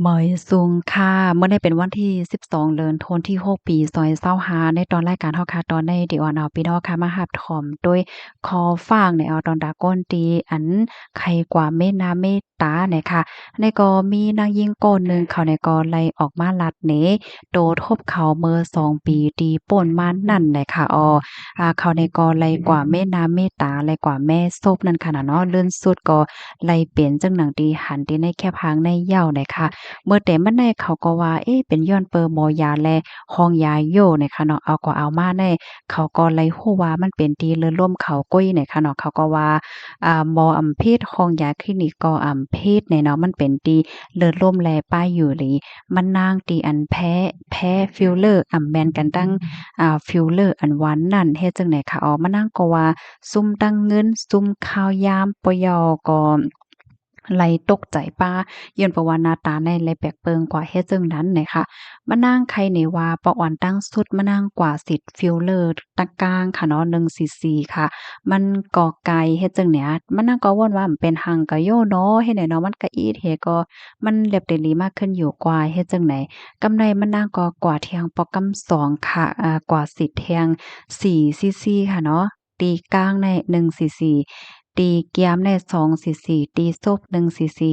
เหมยซุงค่ะเมื่อได้เป็นวันที่12เดือนธันวาคมที่6ปี2025ในตอนรายการเฮาค่ะตอนในเดี๋ยวเอาพี่น้องค่ะมารับชมโดยขอฝากในเอาตอนดาก้นตีอันใครกว่าเมตนาเมตตาเนี่ยค่ะในก็มีนางหญิงคนหนึ่งเขาในก็ไล่ออกมาลัดเหนโดทบเขาเมื่อ2 ปีตีป่นมานั่นแหละค่ะเขาในก็ไล่กว่าเมตนาเมตตาไล่กว่าแม่ซบนั่นค่ะน่ะเนาะเลื่อนสุดก็ไล่เปลี่ยนจังหนังตีหันตีในแคบหางในเหย้าเนี่ยค่ะ เมื่อแต่มันได้เขาก็ว่าเอ๊ะเป็นย้อนเปอหมอยาแลห้องยาโยเนี่ยค่ะเนาะเอาก็เอามาได้เขาก็เลยฮู้ว่ามันเป็นดีเลือดร่วมเขาก้อยเนี่ยค่ะเนาะเขาก็ว่าหมออำเภทห้องยาคลินิกก็อำเภทเนี่ยเนาะมันเป็นดีเลือดร่วมแลป้ายอยู่หลีมันนางตีอันแพ้ฟิลเลอร์แม่นกันตั้งฟิลเลอร์อันหวานนั่นเฮ็ดจังได๋ค่ะอ๋อมานั่งก็ว่าซุ่มตั้งเงินซุ่มข้าวยามปยก็ไล่ตกใจป้า ย้อนเพราะว่าหน้าตาในเลยแปลกเปิงกว่าเฮ็ดจั่งนั้นน่ะค่ะมานั่งไข่นี่ว่าปะอ่อนตั้งสุดมานั่งกว่าสิทธิ์ฟิลเลอร์ตะกร้างค่ะเนาะ1ซีซีค่ะมันก่อไก่เฮ็ดจั่งเนี้ยมันนั่งก็วนว่ามันเป็นหังกะโยเนาะเฮ็ดให้เนาะมันก็อีเฮ็ดก็มันเรียบเดลีมากขึ้นอยู่กว่าเฮ็ดจั่งไหนกำไรมันนั่งก็กว่าเที่ยงปอกำ2ค่ะกว่าสิทธิ์เที่ยง4ซีซีค่ะเนาะตีกลางใน1ซีซีตีเกียมใน2ซีซีตีซบ1ซีซี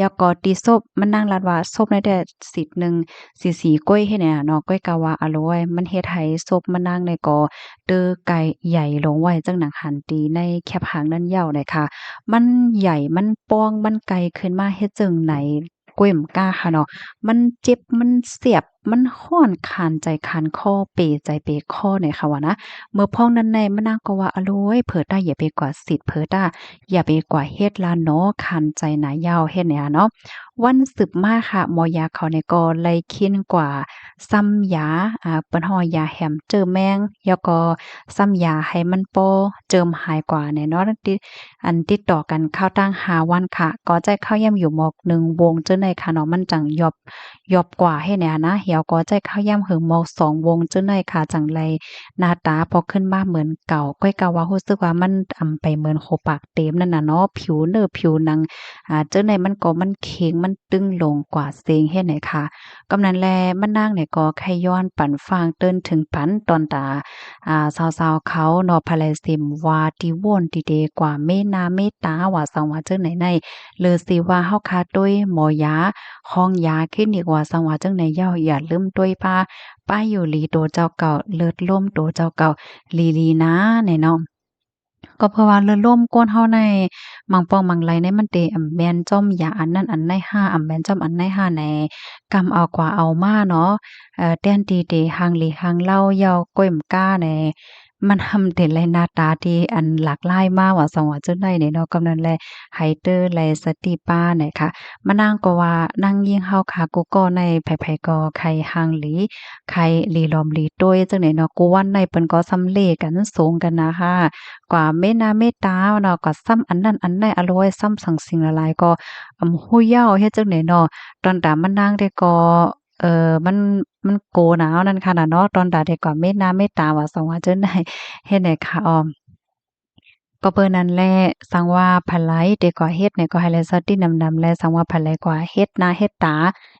ยากอตีซบมันนั่งลัดว่าซบในแต่สิทธิ์หนึ่งสีสีก้อยเฮ็ดเนี่ยเนาะก้อยกะว่าอร่อยมันเฮ็ดให้ซบมันนั่งในก็เด้อไก่ใหญ่ลงไว้จังหนังหันตีในแคบหางนั้นยาวเลยค่ะมันใหญ่มันป้องมันไกลขึ้นมาเฮ็ดจังไหนก้อยกล้าค่ะเนาะมันเจ็บมันเสียบมันร้อนคานใจคานคอเปใจเปคอเนี่ยค่ะว่านะเมื่อพ้องนั้นในมันนางก็ว่าอร่อยเผิดได้อย่าไปกว่าสิทธิ์เผิดได้อย่าไปกว่าเฮ็ดลาเนาะคันใจหนายาวเฮ็ดเนี่ยเนาะ วันสืบมาค่ะหมอยาเขาเนี่ยก็ไล่เคียนกว่าซ้ำยาเปิ้นฮ้อยาแหมเจอแมงแล้วก็ซ้ำยาให้มันโปเจิมหายกว่าเนี่ยเนาะติดต่อกันเข้าตั้ง5วันค่ะก็ใจเข้าย่ำอยู่หมอก1วงจังได๋ค่ะเนาะมันจังยอบกว่าให้แหน่นะเหี่ยวก็ใจเข้าย่ำหึงหมอก2วงจังได๋ค่ะจังไลหน้าตาพอขึ้นมาเหมือนเก่าก้อยกะว่ารู้สึกว่ามันไปเหมือนโคปากเต็มนั่นน่ะเนาะผิวเนื้อผิวหนัง จั่งใดมันก็มันเข็งมันตึงลงกว่าเซงเฮ็ดไหนค่ะกำนั้นแลมันนางเนี่ยก็ไขย้อนปันฟางเติ้นถึงปันตอนตาสาวๆเขาเนาะพะแลซิมว่าติโวนติเดกว่าเมนาเมตาว่าสังว่าจั่งไหนในหรือสิว่าเฮาคาด้วยหมอยาห้องยาคลินิกว่าสังว่าจั่งไหนอย่าลืมด้วยป้าอยู่หลีโตเจ้าเก่าเลิศล่มโตเจ้าเก่าลีนะแน่เนาะ ก็เพราะว่าเรือล่มก้นเฮาในบางปองบางไหลในมันเตแม่นจ้อมยาอันนั้นอันในห้าแม่นจ้อมอันในห้าในกำเอากว่าเอามาเนาะแต้นตีเตหังหลีหังเล่ายาวก้อยมก้าแหน่มันทำแต่หน้าตาที่อันหลากหลายมากว่าสว่าจังได๋เนี่ยเนาะกำนั้นแลไฮเตอร์แลสติป้าเนี่ยค่ะมานั่งก็ว่านางยิงเฮาค่ะกูก็ในไผๆก็ใครหังหลีใครหลีหลอมหลีต้วยจังได๋เนาะกูวันในเปิ้นก็สำเลกันสูงกันนะค่ะ กว่าเมตนาเมตตาเนาะก็ซ้ำอันนั้นอันใดอร่อยซ้ำสังสิ่งละลายก็ฮู้ยาวเฮ็ดจังได๋เนาะตอนตามันนางได้ก็มันโกหนาวนั่นค่ะน่ะเนาะตอนตาได้ก็เมตนาเมตตาว่าสว่าจังได๋เฮ็ดให้ค่ะอ้อ ก็เปิ้นนั่นแหละสังว่าไผลเด็กก็เฮ็ดเนี่ยก็ให้แลซอตินำๆแลสังว่าไผลกว่าเฮ็ดนาเฮ็ดตา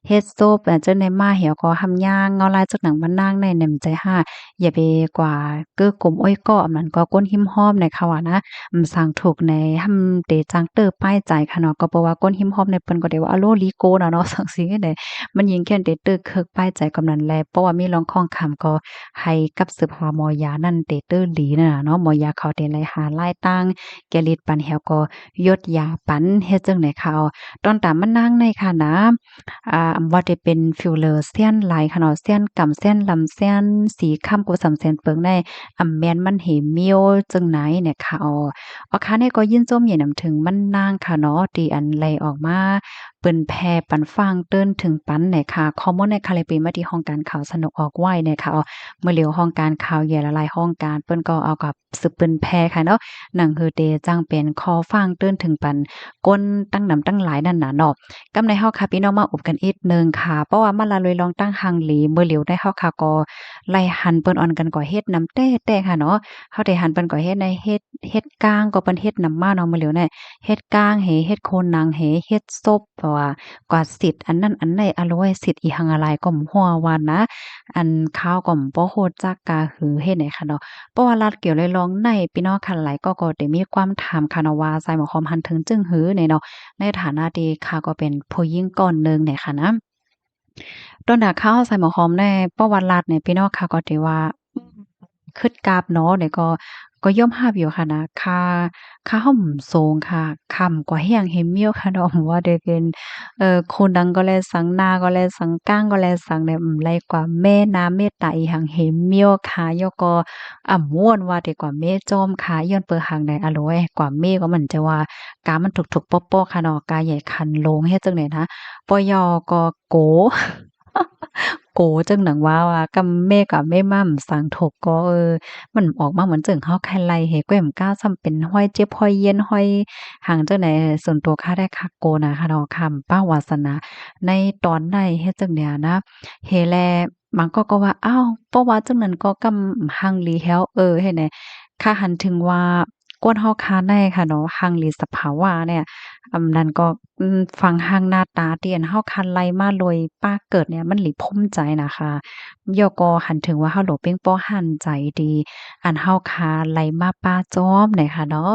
เฮ็ดโซบจั่งใดมาเหี่ยวก็หำย่างเงาลายจักหนังมันนางในแหนมใจห้าอย่าไปกว่าเก้อกลมอ้อยก้ออันนั้นก็ก้นหิมห้อมในเขาว่านะสั่งถูกในหำเตจังเตอป้ายใจค่ะเนาะก็เพราะว่าก้นหิมห้อมในเปิ้นก็ได้ว่าอะโลลีโกน่ะเนาะสังสิได้มันยิงแค่นเตเตอเคิกป้ายใจกำนั้นแลเพราะว่ามีรองข้องคำก็ให้กับสืบหาหมอยานั่นเตเตอหลีนั่นน่ะเนาะหมอยาเขาเตไลหาลายตั้ง แกลิดปันแฮวก็ยดยาปันเฮ็ดจังได๋ค่ะตอนตามมันนางในค่ะนะว่าได้เป็นฟิลเลอร์เสี้ยนหลายค่ะเนาะเสี้ยนกำเสี้ยนลำเสี้ยนสีค่ำกว่าสำเสียนเปิงในแม่นมันเหเมียวจังไหนเนี่ยค่ะค่ะนี่ก็ยินส้มใหญ่นำถึงมันนางค่ะเนาะที่อันไลออกมาเปิ้นแผ่ปันฟังเติ้นถึงปันเนี่ยค่ะข้อมูลในคาเลปีมาที่ห้องการข่าวสนุกออกไว้เนี่ยค่ะเมื่อเหลียวห้องการข่าวใหญ่ละลายห้องการเปิ้นก็เอากับสืบเปิ้นแผ่ค่ะเนาะ หนังฮือเตจังเป็นคอฟางเตื้นถึงปันก้นตั้งนำตั้งหลายนั่นน่ะเนาะกำในเฮาค่ะพี่น้องมาอบกันอีกหนึ่งค่ะเพราะว่ามันละเลยลองตั้งหังหลีเมื่อเหลียวได้เฮาค่ะก็ไล่หันเปิ้นอ่อนกันก่อเฮ็ดนำแต่ค่ะเนาะเฮาได้หันเปิ้นก่อเฮ็ดในเฮ็ดก้างก็เปิ้นเฮ็ดนำมาเนาะเมื่อเหลียวเนี่ยเฮ็ดก้างเฮ็ดโคนนางเฮ็ดซบ ว่ากว่าสิทธิ์อันนั้นอันไหนอะโลยสิทธิ์อีหังอะไรก็บ่ฮู้ว่านะอันข่าวก็บ่ฮู้จักกะหือเฮ็ดไหนค่ะเนาะเพราะว่ารัฐเกี่ยวเลยลองในพี่น้องคันหลายก็ได้มีความถามค่ะเนาะว่าใส่หมอหอมหันถึงจึงหือเนี่ยเนาะในฐานะที่ข้าก็เป็นผู้หญิงก่อนหนึ่งเนี่ยค่ะนะตอนดาข้าวใส่หมอหอมในประวัติรัฐเนี่ยพี่น้องค่ะก็ถือว่าคึดกราบเนาะเนี่ยก็ย่อมรับอยู่ค่ะนะค่าห่มสูงค่ะค่ำกว่าแห้งเห็นเมี้ยวค่ะเนาะว่าได้เป็นคนดังก็แลสังนาก็แลสังก้างก็แลสังเนี่ยไลกว่าแม่น้ำเมตตาอีหังเห็นเมี้ยวค่ะย่อก็ม่วนว่าดีกว่าแม่จอมค่ะย้อนเปิงหังใดอะโลยกว่าแม่ก็เหมือนจะว่ากามันถูกๆโป๊ะๆค่ะเนาะกาใหญ่คันโลงเฮ็ดจังได๋นะปยก็โก โกจังหนังว่ากับแม่กับแม่ม่ำสังถกก็มันออกมาเหมือนจั่งเฮาไข่ไล่ให้แกว้มก้าซ้ำเป็นห้อยเจ็บห้อยเย็นห้อยหังจังใดส่วนตัวข้าได้คักโกนะค่ะเนาะคำป้าวาสนาในตอนใดเฮ็ดจั่งเดียนะเฮแลบางก็ว่าอ้าวเพราะว่าจังนั้นก็กำหังลีแฮวเฮ็ดไหนค่าหันถึงว่ากวนเฮาคาได้ค่ะเนาะหังลีสภาวะเนี่ย นั้นก็ฟังหั้งหน้าตาที่อันเฮาคันไลมาโดยป้าเกิดเนี่ยมันหลิภมใจนะคะย่อก็หันถึงว่าเฮาโหลเป้งป้อหันใจดี อันเฮาคาไลมาป้าจ้อมเนี่ยค่ะเนาะ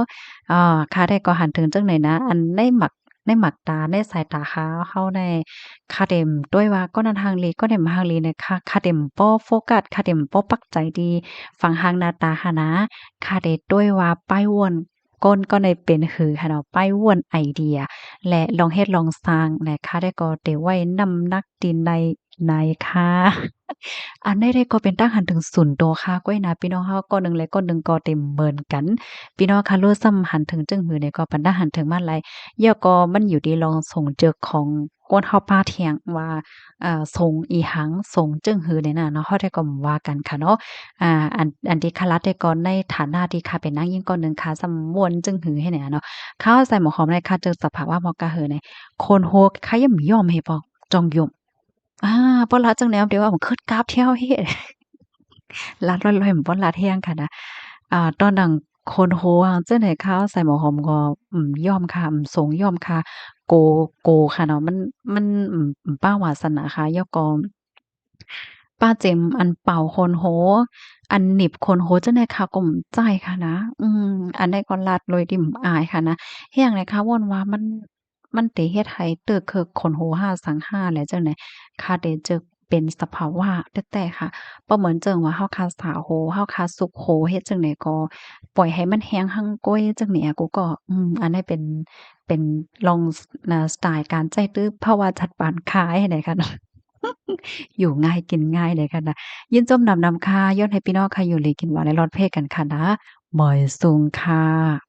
ค่ะได้ก็หันถึงจังไหนนะอันในหมักตาในสายตาเฮาได้ค่ะเต็มด้วยว่าก็นันหังเลก็ได้มาหังเลเนี่ยค่ะเต็มป้อโฟกัสค่ะเต็มป้อปักใจดีฟังหั้งหน้าตาหันนะค่ะได้ด้วยว่าป้ายวน ก้นก็เลยเป็นคือค่ะเนาะป้ายว่วนไอเดียและลองเฮ็ดลองสร้างนะคะได้ก็ได้ไว้นำนักดินในค่ะอันได้ก็เป็นตั้งหันถึงศูนย์โตค่ะก้อยนะพี่น้องเฮาก้อนหนึ่งและก้อนหนึ่งก็เต็มเหมือนกันพี่น้องค่ะรู้ซ้ำหันถึงจึงหือเนี่ยก็ปันได้หันถึงมาหลายย่อก็มันอยู่ที่ลองส่งเจอของก้นเฮาป้าเถียงว่าส่งอีหังส่งจึงหือเนี่ยน่ะเนาะเฮาได้ก็ว่ากันค่ะเนาะ อันที่คารัดได้ก่อนในฐานะที่ข้าเป็นนางยิ่งก่อนหนึ่งค่ะสำมวนจึงหือให้เนี่ยเนาะข้าวใส่หมอหอมในค่ะเจอสภาวะหมอกะเหอในคนโฮข้ายังบ่ยอมให้พอกจองยมอาบ่ละจังแนวเดี๋ยวว่ามันคึดกราบเที่ยวเฮ็ดลัดร้อยๆบ่ลัดแฮงค่ะนะตอนนั้นคนโฮอะจังได๋ข้าวใส่หมอหอมก็ยอมค่ะสงยอมค่ะโกโกค่ะเนาะมันป้าวาสนาค่ะย่อก่อ ป้าเจมอันเป่าคนโฮอันหนิบคนโฮจั่งใดค่ะก็บ่จ่ายค่ะนะอันใดก็ลัดโลยติ่มอายค่ะนะเฮียงใดคะวอนว่ามันเตเฮ็ดให้เติกเคิกคนโฮหาสังหาแล้วจั่งใดค่ะเตจึกเป็นสภาวะแต่ค่ะบ่เหมือนจั่งว่าเฮาคาสาโฮเฮาคาสุกโฮเฮ็ดจั่งใดก็ปล่อยให้มันแฮ้งหั่งก้อยจั่งนี้กูก็อันนั้นเป็นลองสไตล์การใจตื้อภาวะจัดปานคายให้ได้ค่ะเนาะ อยู่ง่ายกินง่ายเลยค่ะนะยินจมหนำนำค่ะย้อนให้พี่น้องค่ะอยู่หลีกินหวานและรอดเพศกันค่ะนะหมอยสูงค่ะ